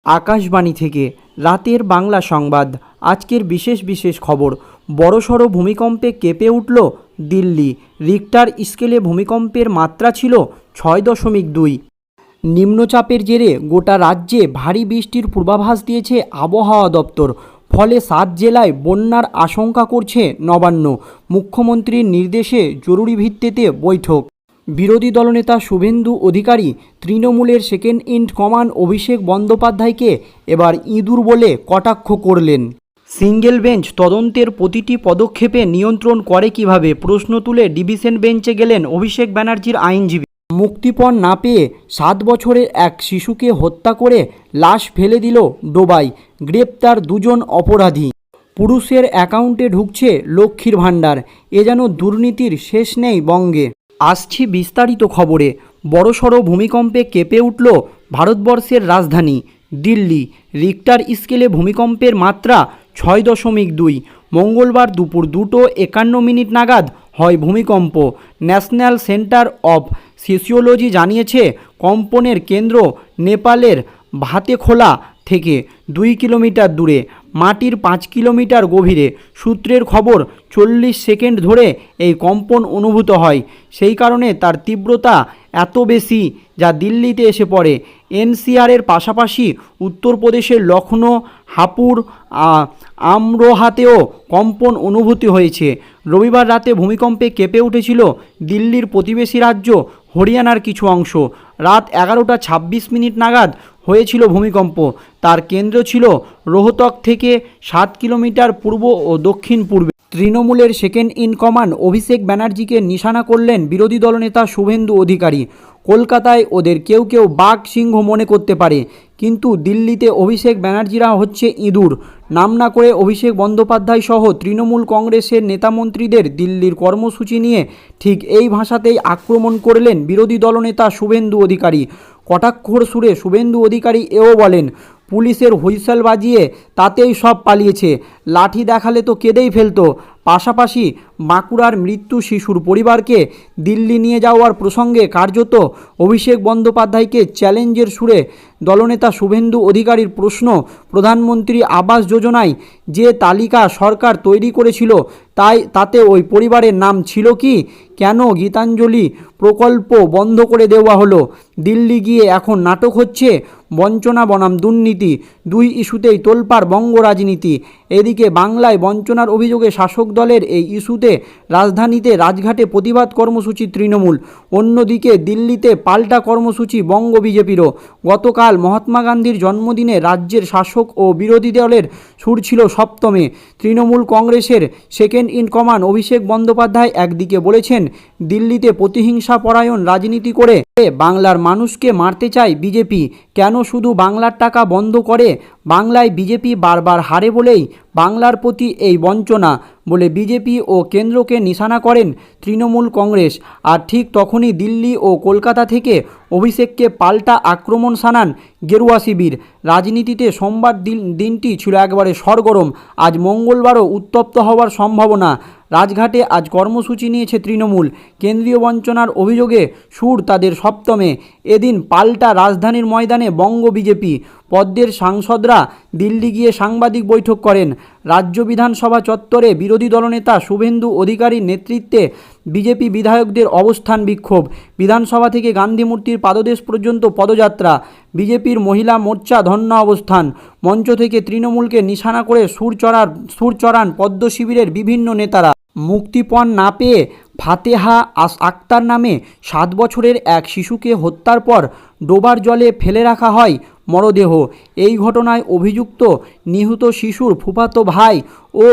আকাশবাণী থেকে রাতের বাংলা সংবাদ। আজকের বিশেষ খবর। বড়সড় ভূমিকম্পে কেঁপে উঠল দিল্লি। রিক্টার স্কেলে ভূমিকম্পের মাত্রা ছিল 6.2। নিম্নচাপের জেরে গোটা রাজ্যে ভারী বৃষ্টির পূর্বাভাস দিয়েছে আবহাওয়া দপ্তর। ফলে 7 জেলায় বন্যার আশঙ্কা করছে নবান্ন। মুখ্যমন্ত্রীর নির্দেশে জরুরি ভিত্তিতে বৈঠক। বিরোধী দলনেতা শুভেন্দু অধিকারী তৃণমূলের সেকেন্ড ইন কমান্ড অভিষেক বন্দ্যোপাধ্যায়কে এবার ইঁদুর বলে কটাক্ষ করলেন। সিঙ্গেল বেঞ্চ তদন্তের প্রতিটি পদক্ষেপে নিয়ন্ত্রণ করে কিভাবে, প্রশ্ন তুলে ডিভিশন বেঞ্চে গেলেন অভিষেক ব্যানার্জির আইনজীবী। মুক্তিপণ না পেয়ে 7 বছরের এক শিশুকে হত্যা করে লাশ ফেলে দিল ডোবায়। গ্রেপ্তার 2 জন অপরাধী। পুরুষের অ্যাকাউন্টে ঢুকছে লক্ষ্মীর ভাণ্ডার। এ যেন দুর্নীতির শেষ নেই বঙ্গে। আসছি বিস্তারিত খবরে। বড়সড় ভূমিকম্পে কেঁপে উঠল ভারতবর্ষের রাজধানী দিল্লি। রিক্টার স্কেলে ভূমিকম্পের মাত্রা 6.2। মঙ্গলবার দুপুর 2:51 নাগাদ হয় ভূমিকম্প। ন্যাশনাল সেন্টার অফ সিসিওলজি জানিয়েছে, কম্পনের কেন্দ্র নেপালের ভাতেখোলা থেকে 2 কিলোমিটার দূরে, মাটির 5 কিলোমিটার গভীরে। সূত্রের খবর, 40 সেকেন্ড ধরে এই কম্পন অনুভূত হয়। সেই কারণে তার তীব্রতা এত বেশি যা দিল্লিতে এসে পড়ে। এনসিআরের পাশাপাশি উত্তরপ্রদেশের লখনৌ, হাপুর, আমরোহাতেও কম্পন অনুভূতি হয়েছে। রবিবার রাতে ভূমিকম্পে কেঁপে উঠেছিল দিল্লির প্রতিবেশী রাজ্য হরিয়ানার কিছু অংশ। রাত 11:26 নাগাদ হয়েছিল ভূমিকম্প। তার কেন্দ্র ছিল রোহতক থেকে 7 কিলোমিটার পূর্ব ও দক্ষিণ পূর্বে। তৃণমূলের সেকেন্ড ইন কমান্ড অভিষেক ব্যানার্জিকে নিশানা করলেন বিরোধী দলনেতা শুভেন্দু অধিকারী। কলকাতায় ওদের কেউ বাঘ সিংহ মনে করতে পারে, কিন্তু দিল্লিতে অভিষেক ব্যানার্জিরা হচ্ছে ইঁদুর। নাম না করে অভিষেক বন্দ্যোপাধ্যায় সহ তৃণমূল কংগ্রেসের নেতামন্ত্রীদের দিল্লির কর্মসূচি নিয়ে ঠিক এই ভাষাতেই আক্রমণ করলেন বিরোধী দলনেতা শুভেন্দু অধিকারী। কটাক্ষর সুরে শুভেন্দু অধিকারী এও বলেন, পুলিশের হুইসেল বাজিয়ে তাতেই সব পালিয়েছে, লাঠি দেখালে তো কেঁদেই ফেলতো। পাশাপাশি বাঁকুড়ার মৃত্যু শিশুর পরিবারকে দিল্লি নিয়ে যাওয়ার প্রসঙ্গে কার্যত অভিষেক বন্দ্যোপাধ্যায়কে চ্যালেঞ্জের সুরে দলনেতা শুভেন্দু অধিকারীর প্রশ্ন, প্রধানমন্ত্রী আবাস যোজনায় যে তালিকা সরকার তৈরি করেছিল তাতে ওই পরিবারের নাম ছিল কি? কেন গীতাঞ্জলি প্রকল্প বন্ধ করে দেওয়া হলো? দিল্লি গিয়ে এখন নাটক হচ্ছে বঞ্চনা বনাম দুর্নীতি। 2 ইস্যুতেই তোলপাড় বঙ্গ রাজনীতি। এদিকে বাংলায় বঞ্চনার অভিযোগে শাসক দলের এই ইস্যুতে রাজধানীতে রাজঘাটে প্রতিবাদ কর্মসূচি তৃণমূল। অন্যদিকে দিল্লিতে পাল্টা কর্মসূচি বঙ্গ বিজেপিরও। গতকাল মহাত্মা গান্ধীর জন্মদিনে রাজ্যের শাসক ও বিরোধী দলের সুর ছিল সপ্তমে। তৃণমূল কংগ্রেসের second in command Abhishek Bandyopadhyay একদিকে বলেছেন, দিল্লিতে প্রতিহিংসা পরায়ণ রাজনীতি করে বাংলার মানুষকে মারতে চায় বিজেপি। কেন শুধু বাংলার টাকা বন্ধ করে? বাংলায় বিজেপি বারবার হারে বলেই বাংলার প্রতি এই বঞ্চনা বলে বিজেপি ও কেন্দ্রকে নিশানা করেন তৃণমূল কংগ্রেস। আর ঠিক তখনই দিল্লি ও কলকাতা থেকে অভিষেককে পাল্টা আক্রমণ শানান গেরুয়া শিবির। রাজনীতিতে সোমবার দিনটি ছিল একবারে সরগরম। আজ মঙ্গলবারও উত্তপ্ত হওয়ার সম্ভাবনা। রাজঘাটে আজ কর্মসূচি নিয়েছে তৃণমূল। কেন্দ্রীয় বঞ্চনার অভিযোগে সুর তাদের সপ্তমে। এদিন পাল্টা রাজধানীর ময়দানে বঙ্গ বিজেপি। পদ্মের সাংসদরা দিল্লি গিয়ে সাংবাদিক বৈঠক করেন। রাজ্য বিধানসভা চত্বরে বিরোধী দলনেতা শুভেন্দু অধিকারীর নেতৃত্বে বিজেপি বিধায়কদের অবস্থান বিক্ষোভ। বিধানসভা থেকে গান্ধী মূর্তির পাদদেশ পর্যন্ত পদযাত্রা। বিজেপির মহিলা মোর্চা ধর্ণা অবস্থান। মঞ্চ থেকে তৃণমূলকে নিশানা করে সুর চড়ান পদ্ম শিবিরের বিভিন্ন নেতারা। মুক্তিপণ না পেয়ে ফাতেহা আক্তার নামে 7 বছরের এক শিশুকে হত্যার পর ডোবার জলে ফেলে রাখা হয় মরদেহ। এই ঘটনায় অভিযুক্ত নিহত শিশুর ফুফাতো ভাই ও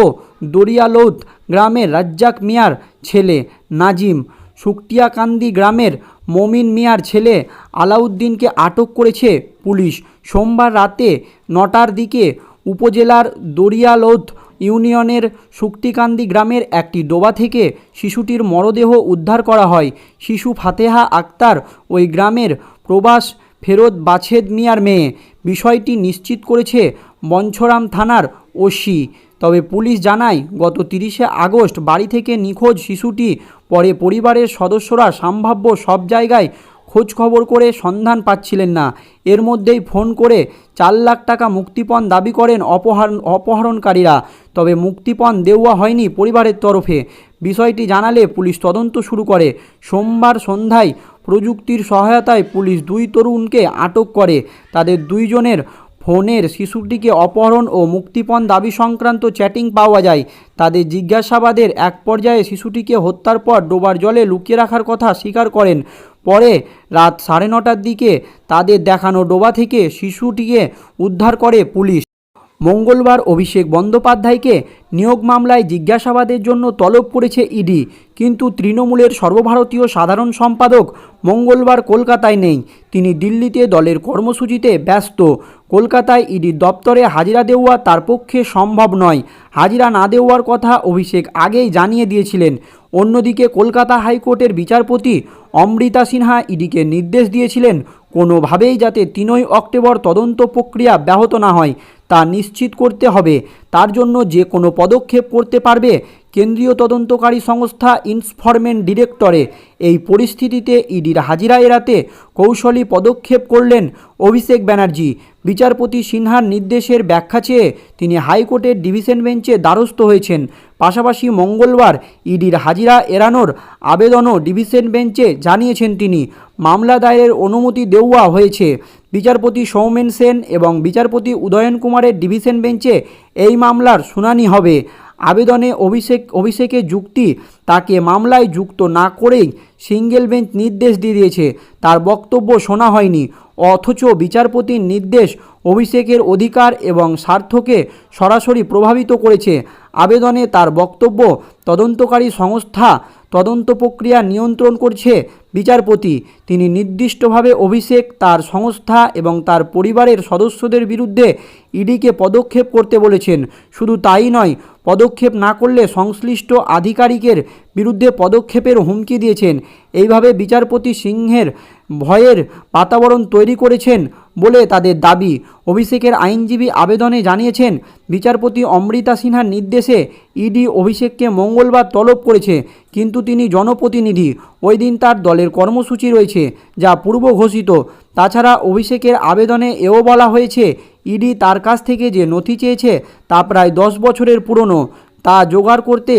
দরিয়ালৌদ গ্রামের রাজ্জাক মিয়ার ছেলে নাজিম, শুকটিয়াকান্দি গ্রামের মমিন মিয়ার ছেলে আলাউদ্দিনকে আটক করেছে পুলিশ। সোমবার রাতে 9টার দিকে উপজেলার দরিয়ালৌদ ইউনিয়নের শুকটিকান্দি গ্রামের একটি ডোবা থেকে শিশুটির মরদেহ উদ্ধার করা হয়। শিশু ফাতেহা আক্তার ওই গ্রামের প্রবাস ফেরত বাছেদ মিয়ার মেয়ে। বিষয়টি নিশ্চিত করেছে বঞ্ছরাম থানার ওসি। তবে পুলিশ জানায়, গত 30শে আগস্ট বাড়ি থেকে নিখোঁজ শিশুটি পরে পরিবারের সদস্যরা সম্ভাব্য সব জায়গায় খোঁজ খবর করে সন্ধান পাচ্ছিলেন না। এর মধ্যেই ফোন করে 4 লাখ টাকা মুক্তিপণ দাবি করেন অপহরণকারীরা। তবে মুক্তিপণ দেওয়া হয়নি পরিবারের তরফে। বিষয়টি জানালে পুলিশ তদন্ত শুরু করে। সোমবার সন্ধ্যায় প্রযুক্তির সহায়তায় পুলিশ 2 তরুণকে আটক করে। তাদের 2 জনের ফোনের শিশুটিকে অপহরণ ও মুক্তিপণ দাবি সংক্রান্ত চ্যাটিং পাওয়া যায়। তাদের জিজ্ঞাসাবাদের এক পর্যায়ে শিশুটিকে হত্যার পর ডোবার জলে লুকিয়ে রাখার কথা স্বীকার করেন। পরে রাত 9:30টার দিকে তাদের দেখানো ডোবা থেকে শিশুটিকে উদ্ধার করে পুলিশ। মঙ্গলবার অভিষেক বন্দ্যোপাধ্যায়কে নিয়োগ মামলায় জিজ্ঞাসাবাদের জন্য তলব করেছে ইডি। কিন্তু তৃণমূলের সর্বভারতীয় সাধারণ সম্পাদক মঙ্গলবার কলকাতায় নেই। তিনি দিল্লিতে দলের কর্মসূচিতে ব্যস্ত। কলকাতায় ইডির দপ্তরে হাজিরা দেওয়া তার পক্ষে সম্ভব নয়। হাজিরা না দেওয়ার কথা অভিষেক আগেই জানিয়ে দিয়েছিলেন। অন্যদিকে কলকাতা হাইকোর্টের বিচারপতি অমৃতা সিনহা ইডিকে নির্দেশ দিয়েছিলেন কোনোভাবেই যাতে 3 অক্টোবর তদন্ত প্রক্রিয়া ব্যাহত না হয় তা নিশ্চিত করতে হবে। তার জন্য যে কোনো পদক্ষেপ করতে পারবে কেন্দ্রীয় তদন্তকারী সংস্থা ইনফরমেন্ট ডিরেক্টরে। এই পরিস্থিতিতে ইডির হাজিরা এড়াতে কৌশলী পদক্ষেপ করলেন অভিষেক ব্যানার্জি। বিচারপতি সিনহার নির্দেশের ব্যাখ্যা চেয়ে তিনি হাইকোর্টের ডিভিশন বেঞ্চে দ্বারস্থ হয়েছেন। পাশাপাশি মঙ্গলবার ইডির হাজিরা এড়ানোর আবেদনও ডিভিশন বেঞ্চে জানিয়েছেন তিনি। মামলা দায়েরের অনুমতি দেওয়া হয়েছে। বিচারপতি সৌমেন সেন এবং বিচারপতি উদয়ন কুমারের ডিভিশন বেঞ্চে এই মামলার শুনানি হবে। আবেদনে অভিষেকের যুক্তি, তাকে মামলায় যুক্ত না করেই সিঙ্গেল বেঞ্চ নির্দেশ দিয়ে দিয়েছে। তার বক্তব্য শোনা হয়নি। অথচ বিচারপতির নির্দেশ অভিষেকের অধিকার এবং স্বার্থকে সরাসরি প্রভাবিত করেছে। আবেদনে তার বক্তব্য, তদন্তকারী সংস্থা তদন্ত প্রক্রিয়া নিয়ন্ত্রণ করছে বিচারপতি। তিনি নির্দিষ্টভাবে অভিষেক, তার সংস্থা এবং তার পরিবারের সদস্যদের বিরুদ্ধে ইডিকে পদক্ষেপ করতে বলেছেন। শুধু তাই নয়, পদক্ষেপ না করলে সংশ্লিষ্ট আধিকারিকের বিরুদ্ধে পদক্ষেপের হুমকি দিয়েছেন। এইভাবে বিচারপতি সিংহের ভয়ের বাতাবরণ তৈরি করেছেন বলে তাদের দাবি। অভিষেকের আইনজীবী আবেদনে জানিয়েছেন, বিচারপতি অমৃতা সিনহার নির্দেশে ইডি অভিষেককে মঙ্গলবার তলব করেছে, কিন্তু তিনি জনপ্রতিনিধি। ওই দিন তার দলের কর্মসূচি রয়েছে, যা পূর্ব ঘোষিত। তাছাড়া অভিষেকের আবেদনে এও বলা হয়েছে, ইডি তার কাছ থেকে যে নথি চেয়েছে তা প্রায় 10 বছরের পুরনো। তা জোগাড় করতে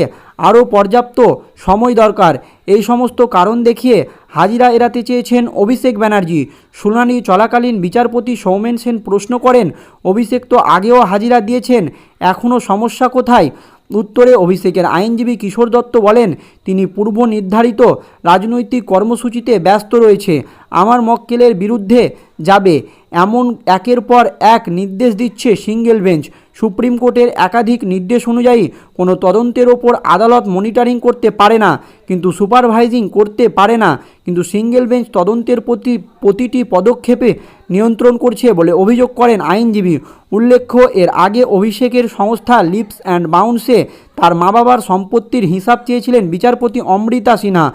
আরও পর্যাপ্ত সময় দরকার। এই সমস্ত কারণ দেখিয়ে হাজিরা এড়াতে চেয়েছেন অভিষেক ব্যানার্জি। শুনানি চলাকালীন বিচারপতি সৌমেন সেন প্রশ্ন করেন, অভিষেক তো আগেও হাজিরা দিয়েছেন, এখনও সমস্যা কোথায়? উত্তরে অভিষেকের আইনজীবী কিশোর দত্ত বলেন, তিনি পূর্ব নির্ধারিত রাজনৈতিক কর্মসূচিতে ব্যস্ত রয়েছে। আমার মক্কেলের বিরুদ্ধে যাবে এমন একের পর এক নির্দেশ দিচ্ছে সিঙ্গেল বেঞ্চ। সুপ্রিম কোর্টের একাধিক নির্দেশ অনুযায়ী কোনো তদন্তের ওপর আদালত মনিটরিং করতে পারে না, কিন্তু সুপারভাইজিং করতে পারে না। কিন্তু সিঙ্গেল বেঞ্চ তদন্তের প্রতিটি পদক্ষেপে নিয়ন্ত্রণ করছে বলে অভিযোগ করেন আইনজীবী। উল্লেখ্য, এর আগে অভিষেকের সংস্থা লিপস অ্যান্ড বাউন্সে তার মা বাবার সম্পত্তির হিসাব চেয়েছিলেন বিচারপতি অমৃতা সিনহা।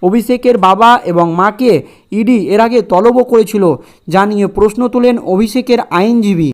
অভিষেকের বাবা এবং মাকে ইডি এর আগে তলবও করেছিল, যা নিয়ে প্রশ্ন তোলেন অভিষেকের আইনজীবী।